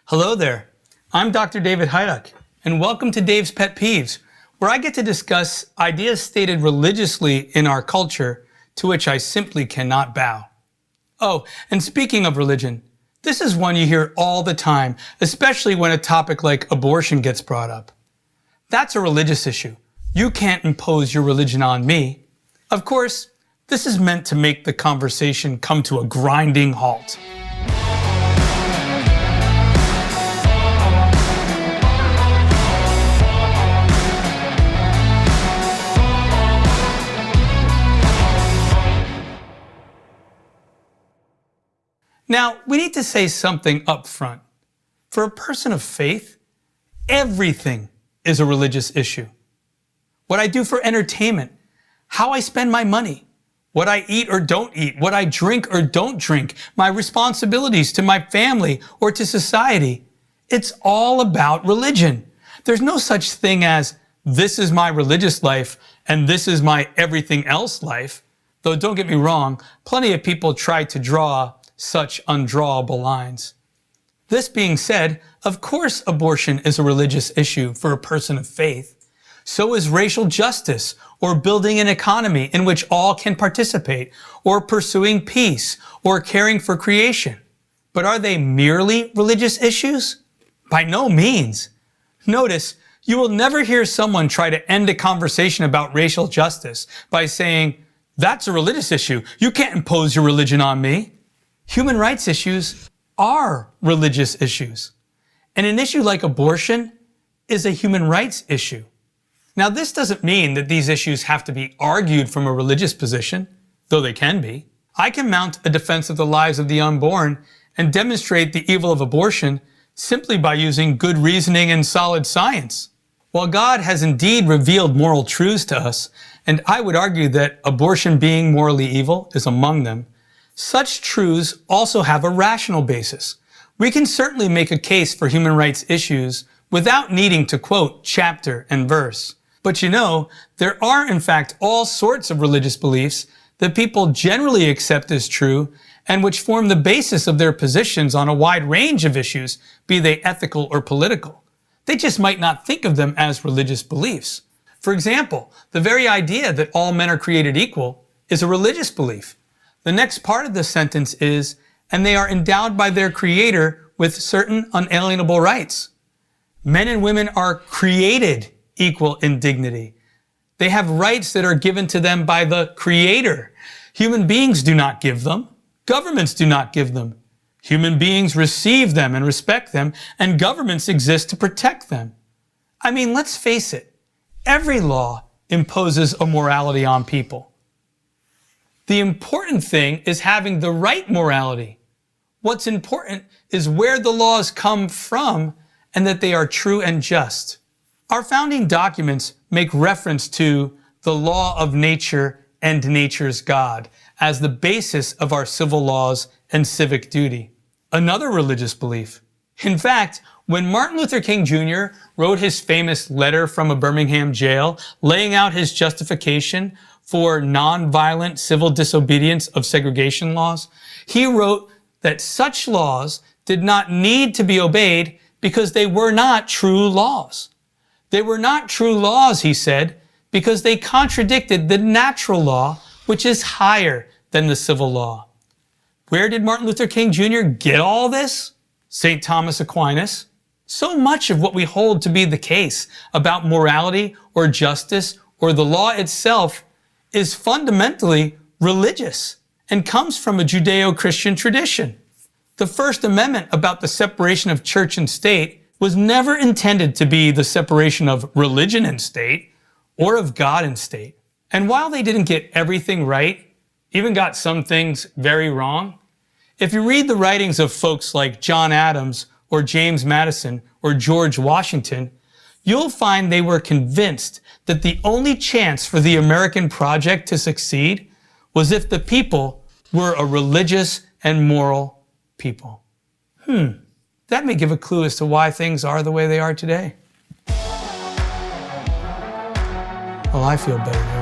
Hello there, I'm Dr. David Heiduck, and welcome to Dave's Pet Peeves, where I get to discuss ideas stated religiously in our culture to which I simply cannot bow. Oh, and speaking of religion, this is one you hear all the time, especially when a topic like abortion gets brought up. That's a religious issue. You can't impose your religion on me. Of course, this is meant to make the conversation come to a grinding halt. Now, we need to say something up front. For a person of faith, everything is a religious issue. What I do for entertainment, how I spend my money, what I eat or don't eat, what I drink or don't drink, my responsibilities to my family or to society, it's all about religion. There's no such thing as this is my religious life and this is my everything else life. Though don't get me wrong, plenty of people try to draw such undrawable lines. This being said, of course abortion is a religious issue for a person of faith. So is racial justice, or building an economy in which all can participate, or pursuing peace, or caring for creation. But are they merely religious issues? By no means. Notice, you will never hear someone try to end a conversation about racial justice by saying, "That's a religious issue. You can't impose your religion on me." Human rights issues are religious issues. And an issue like abortion is a human rights issue. Now, this doesn't mean that these issues have to be argued from a religious position, though they can be. I can mount a defense of the lives of the unborn and demonstrate the evil of abortion simply by using good reasoning and solid science. While God has indeed revealed moral truths to us, and I would argue that abortion being morally evil is among them, such truths also have a rational basis. We can certainly make a case for human rights issues without needing to quote chapter and verse. But you know, there are in fact all sorts of religious beliefs that people generally accept as true and which form the basis of their positions on a wide range of issues, be they ethical or political. They just might not think of them as religious beliefs. For example, the very idea that all men are created equal is a religious belief. The next part of the sentence is, and they are endowed by their Creator with certain unalienable rights. Men and women are created equal in dignity. They have rights that are given to them by the Creator. Human beings do not give them. Governments do not give them. Human beings receive them and respect them, and governments exist to protect them. I mean, let's face it, every law imposes a morality on people. The important thing is having the right morality. What's important is where the laws come from and that they are true and just. Our founding documents make reference to the law of nature and nature's God as the basis of our civil laws and civic duty. Another religious belief. In fact, when Martin Luther King Jr. wrote his famous letter from a Birmingham jail laying out his justification for nonviolent civil disobedience of segregation laws, he wrote that such laws did not need to be obeyed because they were not true laws. They were not true laws, he said, because they contradicted the natural law, which is higher than the civil law. Where did Martin Luther King Jr. get all this? St. Thomas Aquinas. So much of what we hold to be the case about morality or justice or the law itself is fundamentally religious and comes from a Judeo-Christian tradition. The First Amendment about the separation of church and state was never intended to be the separation of religion and state or of God and state. And while they didn't get everything right, even got some things very wrong, if you read the writings of folks like John Adams or James Madison or George Washington, you'll find they were convinced that the only chance for the American project to succeed was if the people were a religious and moral people. That may give a clue as to why things are the way they are today. Well, I feel better now.